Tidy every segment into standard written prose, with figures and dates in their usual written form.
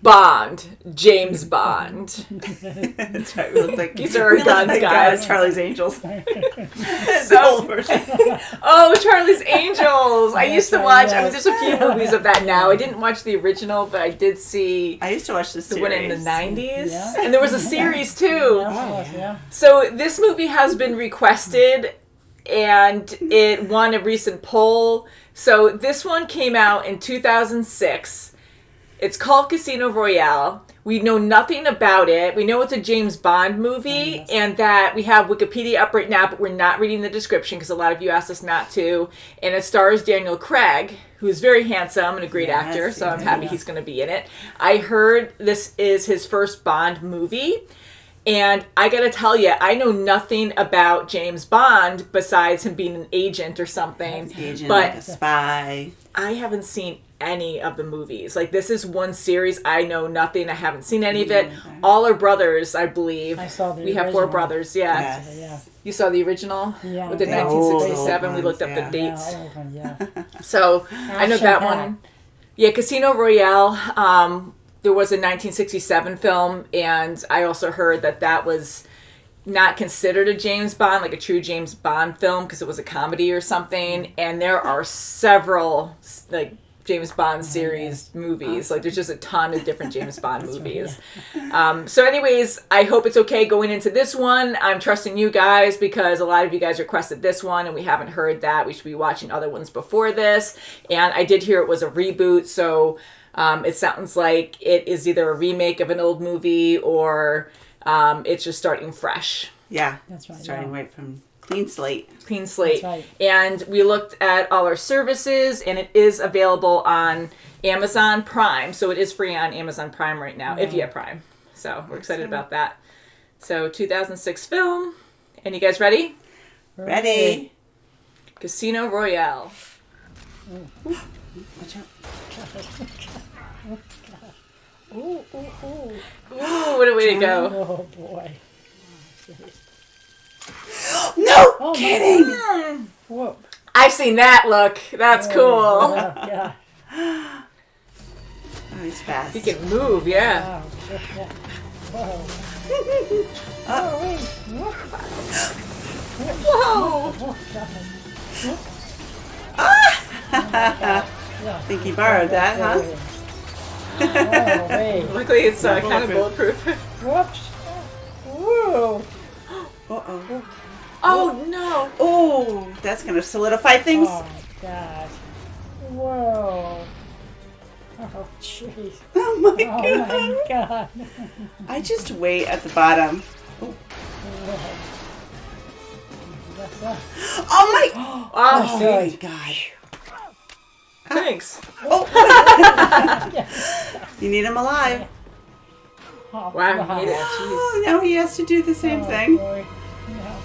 Bond. James Bond. That's right. We look like These are our guns, guys. Charlie's Angels. So, oh, Charlie's Angels. I used to watch, I mean, there's a few movies of that now. I didn't watch the original, but I did see I used to watch the series. one in the 90s. Yeah. And there was a series, too. Yeah. So this movie has been requested, and it won a recent poll. So this one came out in 2006. It's called Casino Royale. We know nothing about it. We know it's a James Bond movie, and that we have Wikipedia up right now, but we're not reading the description because a lot of you asked us not to. And it stars Daniel Craig, who's very handsome and a great actor, so I'm happy he's going to be in it. I heard this is his first Bond movie. And I gotta tell you, I know nothing about James Bond besides him being an agent or something. Agent, but like a spy. I haven't seen any of the movies. Like, this is one series I know nothing. I haven't seen any of it. All are brothers, I believe. I saw the We have 4 brothers, yeah. Yes. Yeah. You saw the original? Yeah. With the The 1967. old We looked up ones, the dates. Yeah. So, I know that one. Yeah, Casino Royale. There was a 1967 film, and I also heard that that was not considered a James Bond, like a true James Bond film, because it was a comedy or something. And there are several, like, James Bond series movies. Like, there's just a ton of different James Bond movies. So anyways, I hope it's okay going into this one. I'm trusting you guys because a lot of you guys requested this one, and we haven't heard that. We should be watching other ones before this. And I did hear it was a reboot, so... it sounds like it is either a remake of an old movie or it's just starting fresh. Yeah. That's right. Starting right from clean slate. Clean slate. That's right. And we looked at all our services, and it is available on Amazon Prime. So it is free on Amazon Prime right now, if you have Prime. So we're excited about that. So 2006 film. And you guys ready? Ready. Casino Royale. Watch out. Ooh. Ooh, what a way to go. Oh, boy. No! Kidding! Whoa. I've seen that look. That's cool. Yeah. Oh, he's fast. He can move, yeah. Wow. Yeah. Whoa. Whoa! Yeah. I think he borrowed that, huh? Oh, wait. Luckily, it's kind of bulletproof. Whoops. Whoa. Uh-oh. Oh, no. Oh, that's going to solidify things. Oh, my God. Whoa. Oh, jeez. Oh, my Oh, God. my God. I just wait at the bottom. Oh, oh my. Oh, Oh, my God. thanks. You need him alive. Oh, Wow, he made it. Oh, now he has to do the same thing. boy. Yeah.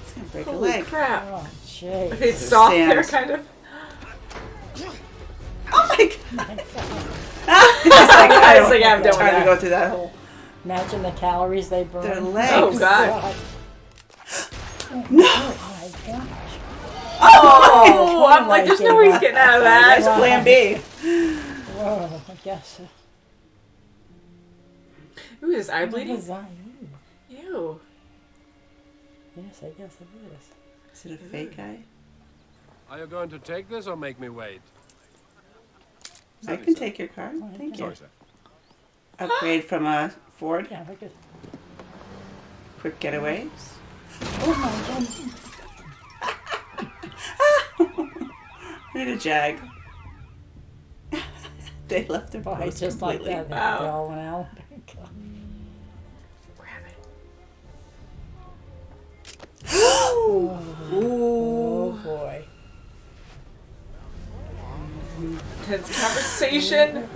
He's going to break a Holy leg. crap. Oh, jeez. It's soft sand. there, kind of. Oh, my God. My God. He's like, I It's don't like, I'm done have time with to go through that whole. Imagine the calories they burn. Their legs. Oh, God. No. Oh, my gosh. Oh, I'm like, there's no way he's getting out of That's that. plan B. Whoa, I guess. Ooh, is his eye What bleeding? is that? Ew. Yes, I guess it is. Is it a fake eye? Are you going to take this or make me wait? I can take your card. Thank you. Sorry, sir. Upgrade from a Ford. Yeah, look at. Quick getaways. Oh my God. Need a Jag. They left their Boy, post just like completely. that. They Wow. all went out. Grab it. Oh boy. Intense conversation.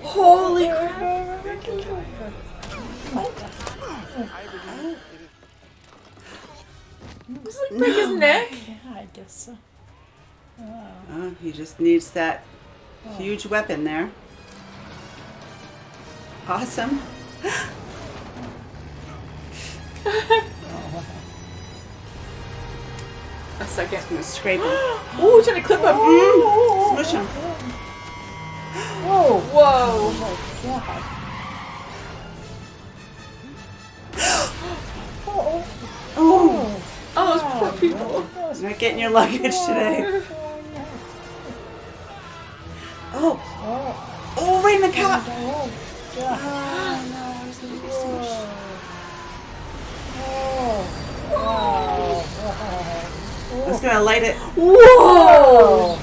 Holy crap. Does it like break his neck? Yeah, I guess so. Oh, he just needs that huge weapon there. Awesome. A second. I'm gonna scrape him. Ooh, trying to clip him. Smush him. Whoa! Whoa. God. Oh, Oh, those poor people. you're not getting your luggage today. Oh, oh, right in the car. Oh, God. Oh, no, it's gonna be so much. I was gonna light it. Whoa!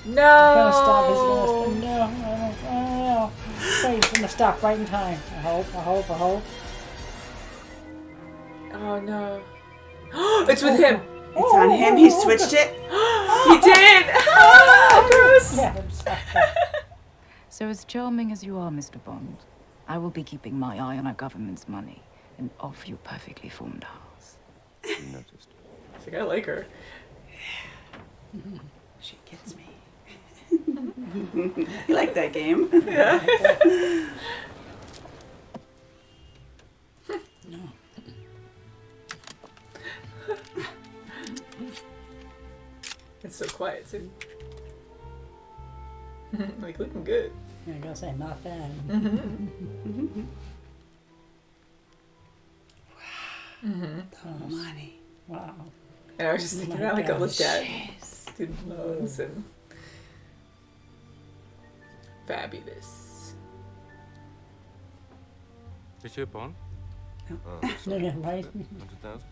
No. He's gonna stop. He's gonna no. Wait, he's gonna stop right in time. I hope. Oh no. It's with him. It's on him. He switched it. He did. Ah, gross. Yeah, I'm sorry. So as charming as you are, Mr. Bond, I will be keeping my eye on our government's money and off your perfectly formed house. You noticed. I think I like her. She gets me. You like that game? Yeah. No. It's so quiet too. Like looking good. I'm gonna say not bad. Money. Wow. And I was just thinking, my I like I gosh. looked at student loans and fabulous. Monsieur Bond? No. No, yeah, right. 100,000?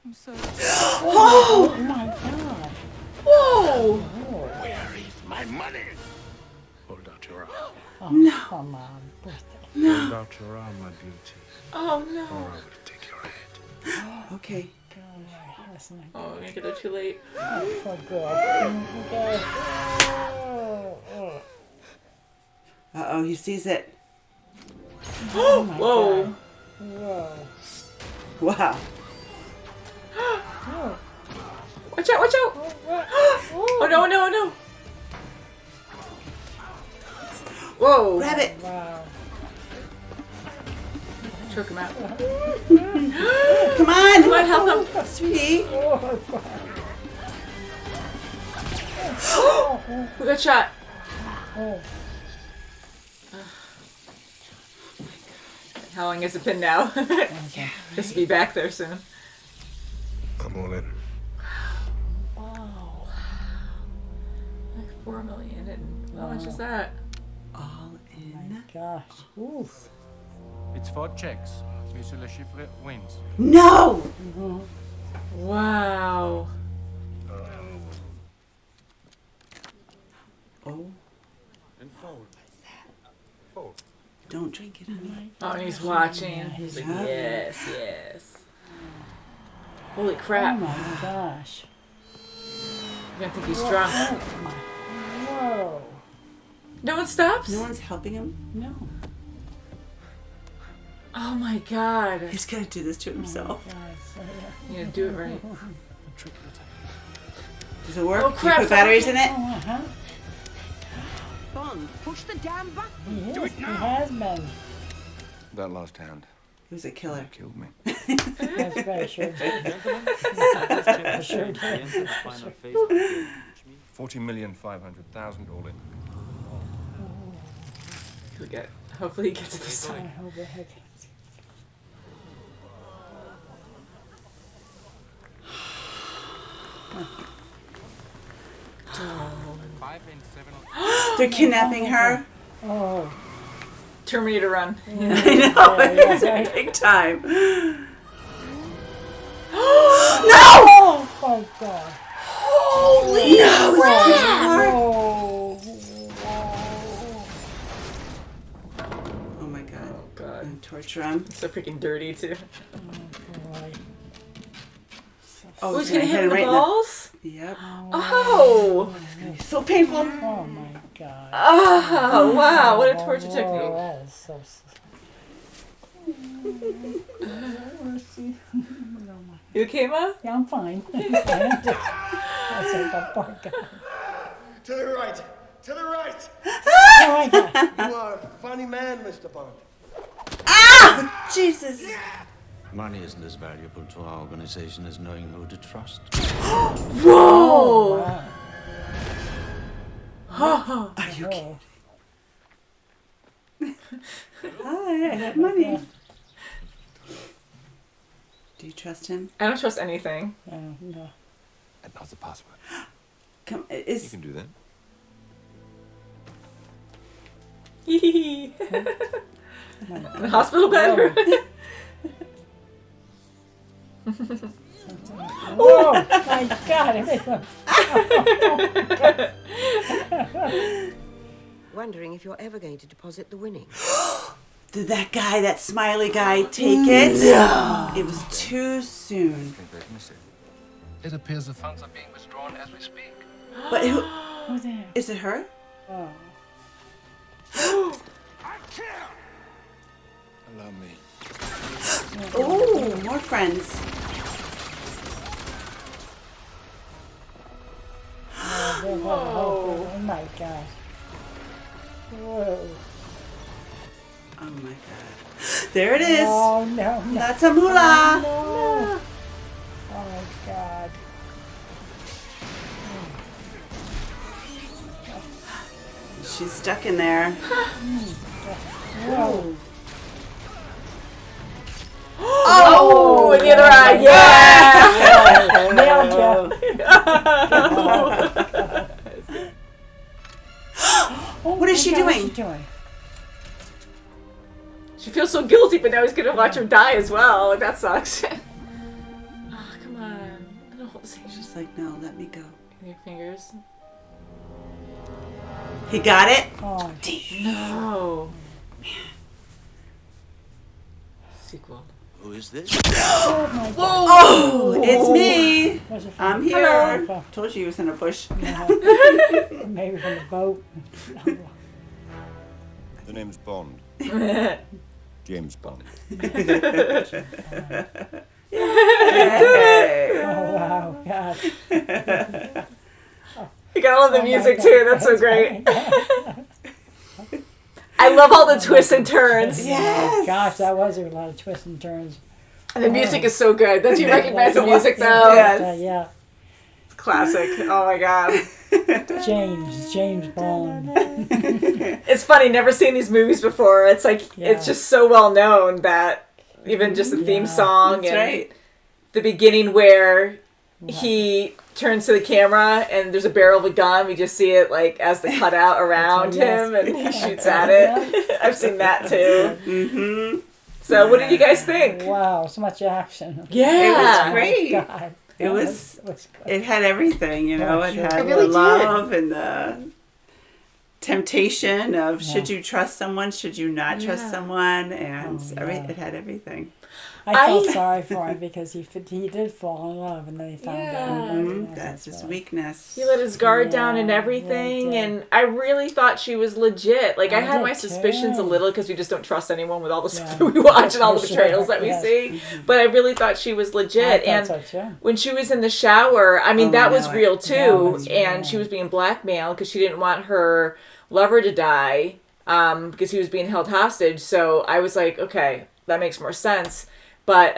I'm so Oh my God. Whoa! Where is my money? Hold out your arm. Oh, no. Come on. Hold out your arm, my beauty, Oh or no! I will take your head. Okay. That's not Oh, I'm gonna get there too late. Poor girl. Okay. Uh-oh, he sees it. Oh my Whoa! God. Whoa. Wow. Oh. Watch out! Watch out! Oh no! No! No! Whoa! Grab it. Wow. Choke him out. Come on. Come on, help him! Sweetie. We got shot. Oh. How long has it been now? Just be back there soon. I'm all in. Wow. Like 4 million, and how much is that? All in. Gosh. Oof. It's 4 checks. Monsieur Le Chiffre wins. No. Wow. Oh, And fold. Fold. don't drink it, honey. Oh, and he's watching. He's like, yes, yes. Holy Oh crap. my gosh. You're gonna think he's drunk. Oh my. Whoa. No one stops? No one's helping him. No. Oh my god. He's gonna do this to himself. You gotta do it right. Does it work? Oh, crap. You put batteries in it? Uh-huh. Bond, push the damn button. He is. He has been. That last hand He was a killer. killed me. That's very sure. Sure did. 40,500,000 all in. Hopefully he gets it this I time. hope the heck. They're kidnapping her. Oh. Terminator run. I know. Yeah, It's right. big time. No! Oh God. Holy crap! Whoa. Oh my god. Oh god. And torture him. It's so freaking dirty too. Boy. Oh, Who's gonna hit him in the right balls? Yep. Oh! So painful. Oh my God. Oh, wow, what a torture Whoa, technique. that is so. You okay, Ma? Yeah, I'm fine. That's like a poor guy. To the right. To the right. Oh my God. You are a funny man, Mr. Bond. Ah! Jesus. Money isn't as valuable to our organization as knowing who to trust. Whoa! Wow. Are you kidding? Hi, I have money. Do you trust him? I don't trust anything. No. And not the password. Come, You is can do that. In the hospital bed. Oh my God! Wondering if you're ever going to deposit the winnings. did that smiley guy, take it? No. It was too soon. It appears the funds are being withdrawn as we speak. But who? Who's that? Is it her? Oh. Allow me. Oh, more friends. Oh my God. Whoa. Oh my God. There it is. Oh no. That's a moolah. No. Oh my God. She's stuck in there. Whoa. Oh, in the other eye. Yeah. Nailed you. What is she doing? What's she doing? She feels so guilty, but now he's gonna watch her die as well. Like, that sucks. Oh, come on. I don't hold this hand. She's like, no, let me go. Your fingers. He got it? Oh, No. Sequel. Who is this? oh my God. Oh, it's me. Was it I'm from- here. Hello. Told you he was in a bush. Maybe from the boat. The name's Bond. James Bond. Hey. Oh wow, God. You got all the Oh, my music God. too. That's so great. I love all the twists and turns. Yes. Gosh, that was a lot of twists and turns. And the music is so good. Don't you recognize the music though? Yes. Yeah. It's classic. Oh my God. James Bond. It's funny, never seen these movies before. It's like, Yeah. it's just so well known that even just the theme Yeah. song That's and right. the beginning where he turns to the camera and there's a barrel of a gun. We just see it like as the cutout around Yes. him and he shoots at it. I've seen that too. Mm-hmm. So what did you guys think? Wow, so much action. Yeah. It was great. Oh, God. It was good. It had everything, you know. Yeah, It sure. had It really the love and the temptation of should you trust someone, should you not trust Yeah. someone, and Oh, yeah. it had everything. I felt sorry for him because he did fall in love and then he found Yeah. out. Mhm. That's his weakness. He let his guard down and Yeah, everything, yeah. and I really thought she was legit. Like, I I had did my suspicions a too. little because we just don't trust anyone with all the stuff Yeah. we watch and all the For betrayals sure, that we yes. see. But I really thought she was legit. I And thought so too. when she was in the shower, I mean, Oh, that I was know. real That too. was And real. she was being blackmailed because she didn't want her lover to die because he was being held hostage. So I was like, okay, that makes more sense. But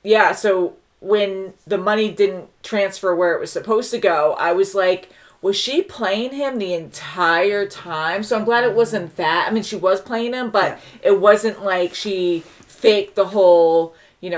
yeah, so when the money didn't transfer where it was supposed to go, I was like, was she playing him the entire time? So I'm glad it wasn't that. I mean, she was playing him, but it wasn't like she faked the whole,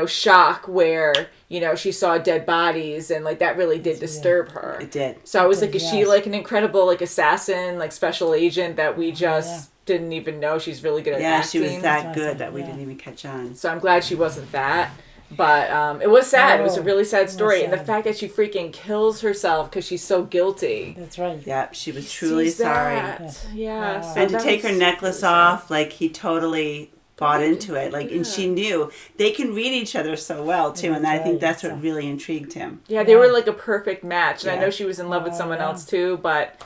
shock where, she saw dead bodies and like that really did disturb her. It did. So I was like, is she Yes. like an incredible like assassin, like special agent that we just didn't even know she's really good at Yeah, acting? she was that good awesome. that we Yeah. didn't even catch on. So I'm glad she wasn't that. But it was sad. It was a really sad story. And the sad. fact that she freaking kills herself because she's so guilty. That's right. Yeah, she was truly Sees sorry. that. Yes. Yeah. Wow. So And to that take her was necklace really sad. off, like he totally bought into it. Like, and she knew they can read each other so well too. And I think that's what really intrigued him. Yeah, they were like a perfect match. And I Yeah. know she was in love with someone yeah. else too, but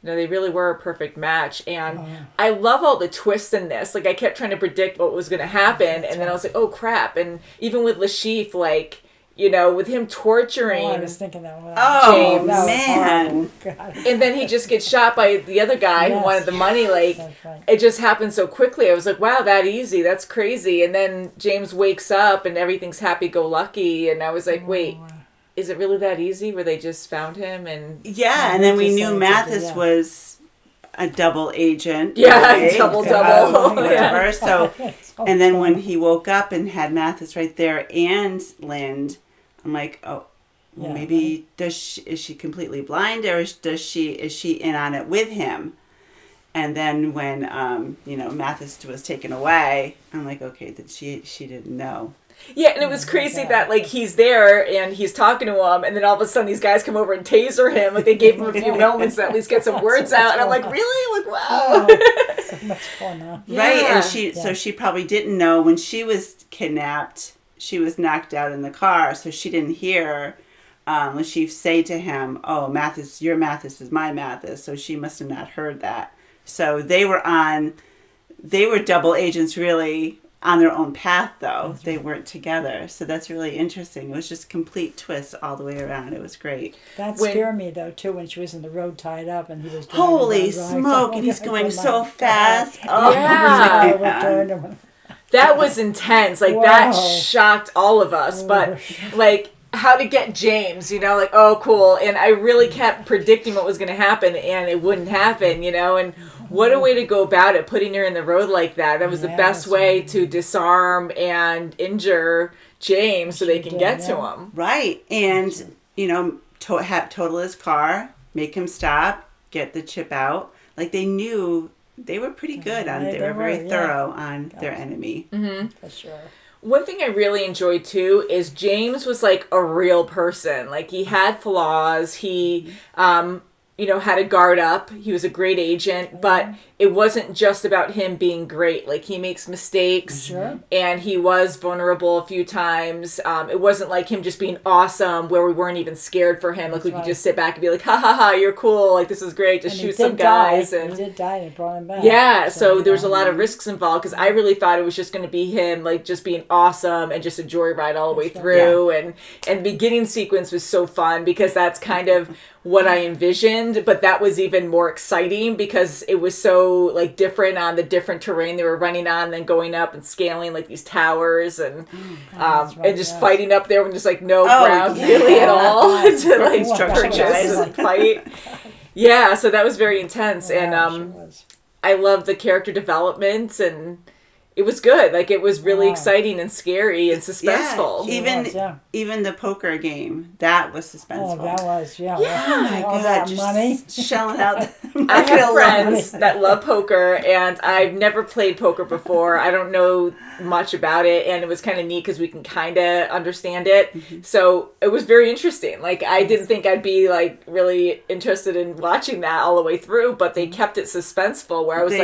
they really were a perfect match. And I love all the twists in this. Like I kept trying to predict what was going to happen, and then I was like, oh crap! And even with Lashif, like with him torturing. Oh, I was thinking that one. Oh, James. That was man. horrible. God. And then he just gets shot by the other guy who Yes. wanted the money. Like, That's right. it just happened so quickly. I was like, wow, that easy. That's crazy. And then James wakes up and everything's happy-go-lucky. And I was like, wait, is it really that easy where they just found him? And Yeah, and then we just knew saying Mathis something, was a double agent. Yeah, right? double. Whatever. So, and then when he woke up and had Mathis right there and Lind, I'm like, oh, well, maybe is she completely blind, or is she in on it with him? And then when Mathis was taken away, I'm like, okay, that she didn't know. Yeah, and it was crazy that, like, he's there and he's talking to him, and then all of a sudden these guys come over and taser him. Like, they gave him a few moments to at least get some words out. And I'm like, really? Like, wow. So much fun, huh? Right, and so she probably didn't know when she was kidnapped, she was knocked out in the car, so she didn't hear when she say to him, oh, Mathis, your Mathis is my Mathis, so she must have not heard that. So they were double agents really on their own path, though. They weren't together. So that's really interesting. It was just a complete twist all the way around. It was great. That scared me, though, too, when she was in the road tied up and he was driving. Holy smoke, and he's going so fast. Oh, yeah. That was intense. Like, that shocked all of us. But, like, how to get James, like, oh, cool. And I really kept predicting what was going to happen, and it wouldn't happen, and what a way to go about it, putting her in the road like that. That was the best way to disarm and injure James so they can get to him. Right. And, total his car, make him stop, get the chip out. Like, they knew they were pretty good on they were very thorough on their enemy. Mm-hmm. For sure. One thing I really enjoyed, too, is James was, like, a real person. Like, he had flaws. He, had a guard up. He was a great agent, but it wasn't just about him being great. Like, he makes mistakes, and he was vulnerable a few times. It wasn't like him just being awesome where we weren't even scared for him. Like, we could just sit back and be like, ha, ha, ha, you're cool. Like, this is great. Just shoot some guys. And he did die and it brought him back. Yeah, so there was a lot of risks involved because I really thought it was just going to be him, like, just being awesome and just a joyride all the way through. Yeah. And the beginning sequence was so fun because that's kind of what I envisioned, but that was even more exciting because it was so, like, different on the different terrain they were running on, and then going up and scaling, like, these towers and fighting up there when there's, like, no ground really at all to, like, purchase and fight. Yeah, so that was very intense, and I loved the character development, and it was good. Like, it was really exciting and scary and suspenseful. Yeah, even the poker game, that was suspenseful. Oh, that was, Oh my God, that just money. shelling out. I have friends that love poker, and I've never played poker before. I don't know much about it, and it was kind of neat because we can kind of understand it. Mm-hmm. So it was very interesting. Like, I didn't think I'd be, like, really interested in watching that all the way through, but they kept it suspenseful where I was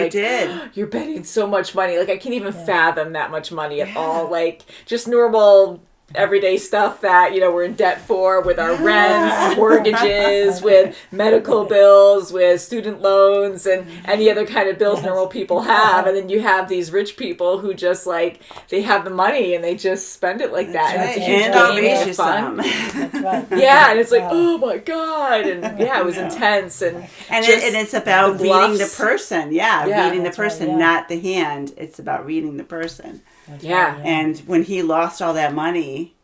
you're betting so much money. Like, I can't even fathom that much money at all. Like, just normal everyday stuff that we're in debt for, with our rents, mortgages, with medical bills, with student loans, and any other kind of bills normal people have. And then you have these rich people who just, like, they have the money and they just spend it like that. That's and it's a huge game of fun. That's right. Yeah, and it's like, oh my God, and it was intense, and it's about reading the person. Reading the person, right, not the hand. It's about reading the person. Yeah. And when he lost all that money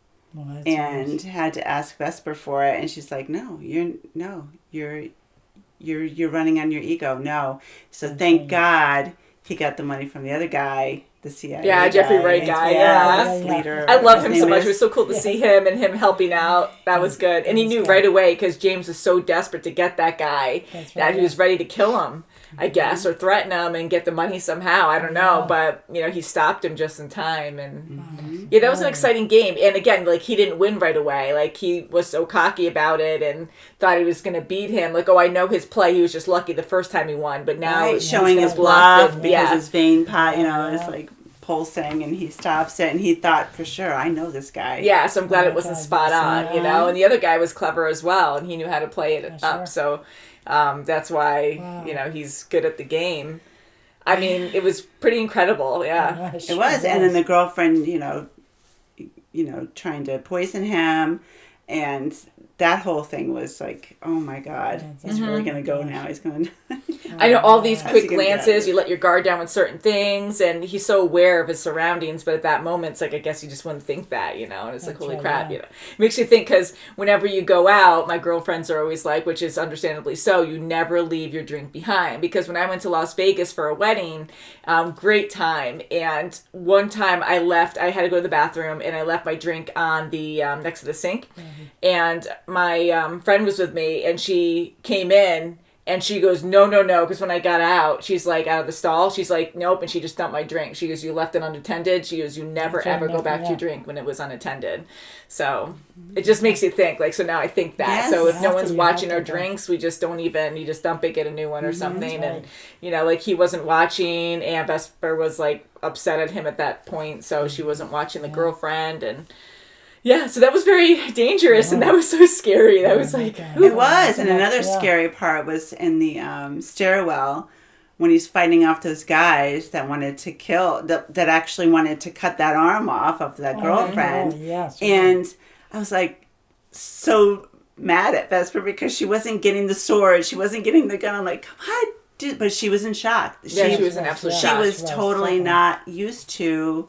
and had to ask Vesper for it, and she's like, no, you're running on your ego. No. So thank God he got the money from the other guy, the CIA guy. Jeffrey Wright guy. Leader. I love him so much. It was so cool to see him and him helping out. That was good. And he knew right away because James was so desperate to get that guy that he was ready to kill him, I guess, or threaten him and get the money somehow. I don't know. But, he stopped him just in time. And that was an exciting game. And again, like, he didn't win right away. Like, he was so cocky about it and thought he was going to beat him. Like, I know his play. He was just lucky the first time he won. But now showing his bluff because his vein pot, is like pulsing, and he stops it, and he thought for sure, I know this guy. Yeah, so I'm glad it wasn't spot on, and the other guy was clever as well, and he knew how to play it up, so that's why, he's good at the game. I mean, it was pretty incredible, It was, and then the girlfriend, trying to poison him, And that whole thing was like, oh my God, he's really going to go now. He's going to... I know all these quick How's he gonna get glances, it? you let your guard down with certain things, and he's so aware of his surroundings, but at that moment, it's like, I guess you just wouldn't think that, you know, and it's like, holy crap, you know. It makes you think, because whenever you go out, my girlfriends are always like, which is understandably so, you never leave your drink behind, because when I went to Las Vegas for a wedding, great time, and one time I had to go to the bathroom, and I left my drink on the, next to the sink, and my friend was with me, and she came in, and she goes, no, because when I got out, she's like, out of the stall, she's like, nope, and she just dumped my drink. She goes, you left it unattended. She goes, you never, ever go back to your drink when it was unattended. So it just makes you think, like, so now I think that. Yes. So if no one's watching our drinks, we just don't even, you just dump it, get a new one or something. And, you know, like, he wasn't watching, and Vesper was, like, upset at him at that point, so she wasn't watching the girlfriend, and... Yeah, so that was very dangerous, and that was so scary. That was like... It was, and another scary part was in the stairwell when he's fighting off those guys that wanted to kill, that actually wanted to cut that arm off of that girlfriend. And I was like so mad at Vesper because she wasn't getting the sword, she wasn't getting the gun. I'm like, come on. Dude, but she was in shock. She was in absolute shock. She was totally not used to,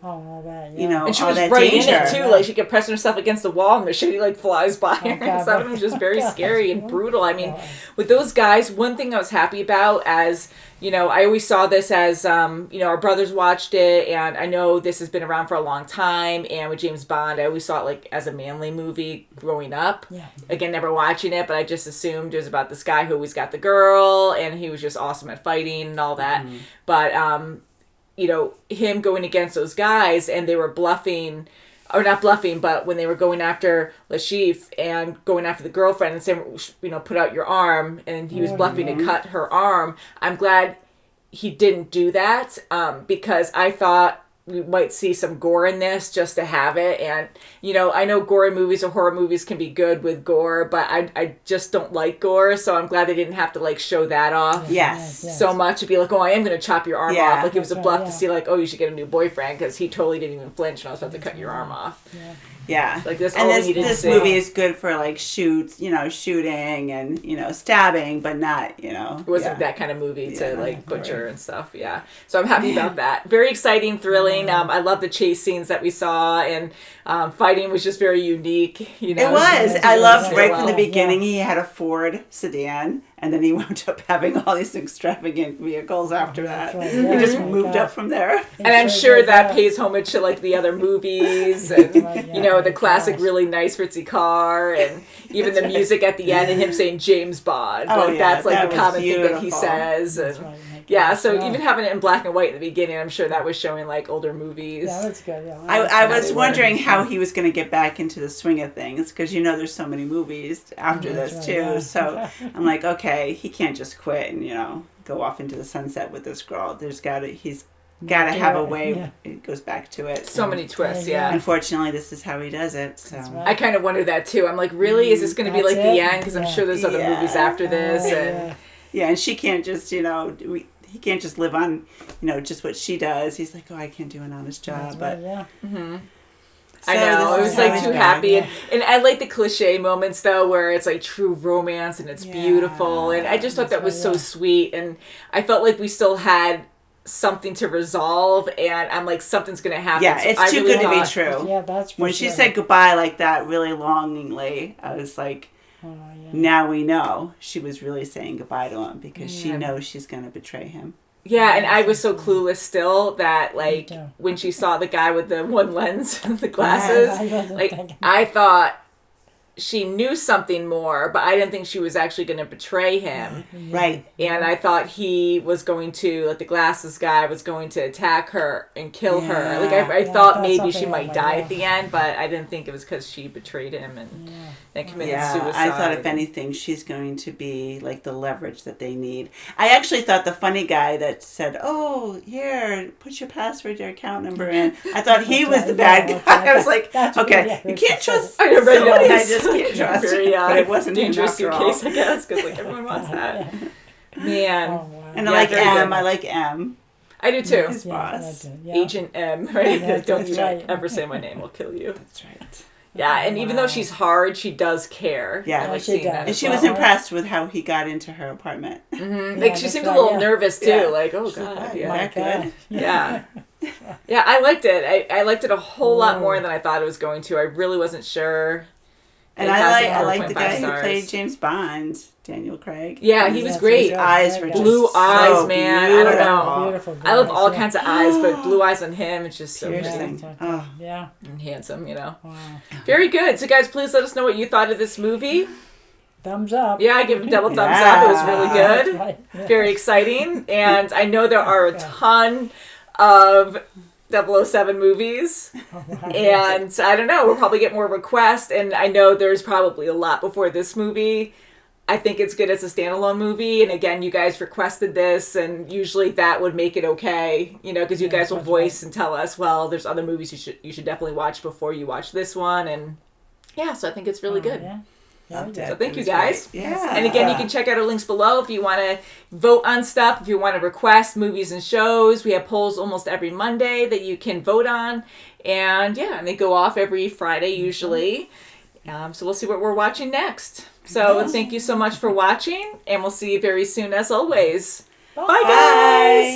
you know, and she all was that right danger. in it too. Like, she kept pressing herself against the wall, and machete like flies by her. God. Some of them was just very scary and brutal. I mean, with those guys, one thing I was happy about, as you know, I always saw this as, you know, our brothers watched it, and I know this has been around for a long time, and with James Bond, I always saw it, like, as a manly movie growing up. Again, never watching it, but I just assumed it was about this guy who always got the girl, and he was just awesome at fighting and all that. But, you know, him going against those guys, and they were bluffing... Or not bluffing, but when they were going after Lashif and going after the girlfriend and saying, you know, put out your arm, and he was bluffing to cut her arm, I'm glad he didn't do that, because I thought we might see some gore in this just to have it. And, you know, I know gory movies or horror movies can be good with gore, but I just don't like gore, so I'm glad they didn't have to, like, show that off so much to be like, oh, I am going to chop your arm off. Like, it was a bluff to see, like, oh, you should get a new boyfriend, because he totally didn't even flinch when I was about to cut your arm off. Yeah. Like, this movie is good for, like, shooting and, you know, stabbing, but not, you know. It wasn't that kind of movie to, like, butcher and stuff, So I'm happy about that. Very exciting, thrilling. I love the chase scenes that we saw, and fighting was just very unique, you know. It was. I loved right from the beginning he had a Ford sedan, and then he wound up having all these extravagant vehicles after that. He just moved up from there. And I'm sure that pays homage to, like, the other movies, and, you know, the classic really nice ritzy car, and even the music at the end, and him saying James Bond. That's, like, the common thing that he says. And so even having it in black and white in the beginning, I'm sure that was showing, like, older movies. Yeah, that's good. I was wondering how he was going to get back into the swing of things, because, you know, there's so many movies after this, too. So I'm like, okay, he can't just quit and, you know, go off into the sunset with this girl. He's got to have a way it goes back to it. So many twists, Unfortunately, this is how he does it. So I kind of wonder that, too. I'm like, really? Is this going to be, like, the end? Because I'm sure there's other movies after this. And she can't just, you know... He can't just live on, you know, just what she does. He's like, oh, I can't do an honest job. So I know. I was, like, too happy. And I like the cliche moments, though, where it's, like, true romance and it's beautiful. And I just thought that was so sweet. And I felt like we still had something to resolve. And I'm like, something's going to happen. Yeah, it's so too good to be true. Yeah, that's for When she said goodbye like that, really longingly, I was like... Now we know she was really saying goodbye to him because she knows she's going to betray him. Yeah, and I was so clueless still that, like, when she saw the guy with the one lens, the glasses, like, I thought she knew something more, but I didn't think she was actually going to betray him. Right. And I thought he was going to, like, the glasses guy was going to attack her and kill her. Like, I thought maybe she might die at the end, but I didn't think it was because she betrayed him and committed suicide. I thought, if anything, she's going to be, like, the leverage that they need. I actually thought the funny guy that said, oh, here, put your password, your account number in. I thought he was the bad guy. I was like, okay, you can't trust somebody I just can't trust. Very, but it wasn't dangerous him after all. suitcase, I guess, because, like, everyone wants that. Man. And I like M. I like M. I do, too. His boss. Agent M, right? Don't you ever say my name, I'll kill you. That's right. Yeah, and even though she's hard, she does care. Yeah. I like She seeing does. that And as she was well. impressed with how he got into her apartment. Like she that's seemed a right, little yeah. nervous too. Yeah. Like, oh She's god, like, yeah. "Is that good?" Yeah. Yeah, I liked it. I liked it a whole lot more than I thought it was going to. I really wasn't sure. And It has I a like the 4.5 guy who stars. played James Bond, Daniel Craig. Yeah, he was Yes, great. His eyes were just Blue eyes, so man. I don't know. beautiful. Beautiful. I love guys, all yeah. kinds of eyes, but blue eyes on him, it's just so Piercing. pretty Oh. Yeah. and handsome, Wow. Very good. So guys, please let us know what you thought of this movie. Thumbs up. Yeah, I give it a double thumbs up. It was really That's good. right. Yeah. Very exciting. And I know there are a ton of 007 movies. And I don't know, we'll probably get more requests. And I know there's probably a lot before this movie. I think it's good as a standalone movie. And again, you guys requested this, and usually that would make it okay, because you guys will that's voice and tell us, well, there's other movies you should definitely watch before you watch this one. And yeah, so I think it's really good. Yeah. Loved So it. thank It you was guys. great. Yeah. And again, you can check out our links below if you want to vote on stuff, if you want to request movies and shows. We have polls almost every Monday that you can vote on. And yeah, and they go off every Friday usually. So we'll see what we're watching next. So thank you so much for watching, and we'll see you very soon as always. Bye guys!